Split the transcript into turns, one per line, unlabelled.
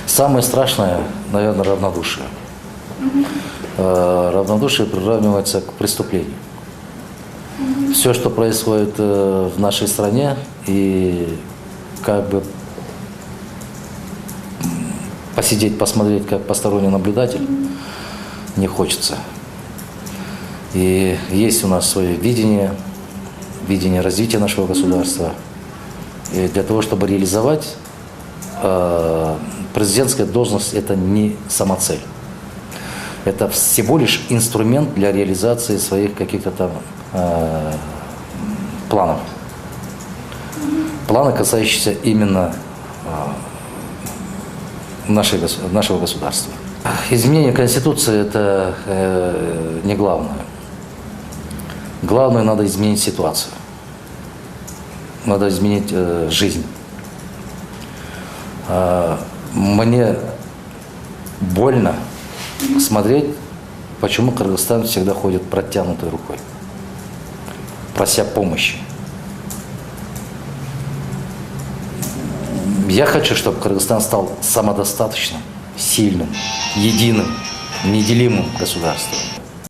Самое страшное, наверное, равнодушие. Равнодушие приравнивается к преступлению. Все, что происходит в нашей стране, и как бы посидеть, посмотреть, как посторонний наблюдатель, не хочется. И есть у нас свое видение развития нашего государства. И для того, чтобы реализовать, президентская должность – это не самоцель. Это всего лишь инструмент для реализации своих каких-то там планов. Планы, касающиеся именно нашего государства. Изменение Конституции – это не главное. Главное, надо изменить ситуацию. Надо изменить жизнь. Мне больно смотреть, почему Кыргызстан всегда ходит протянутой рукой, прося помощи. Я хочу, чтобы Кыргызстан стал самодостаточным, сильным, единым, неделимым государством.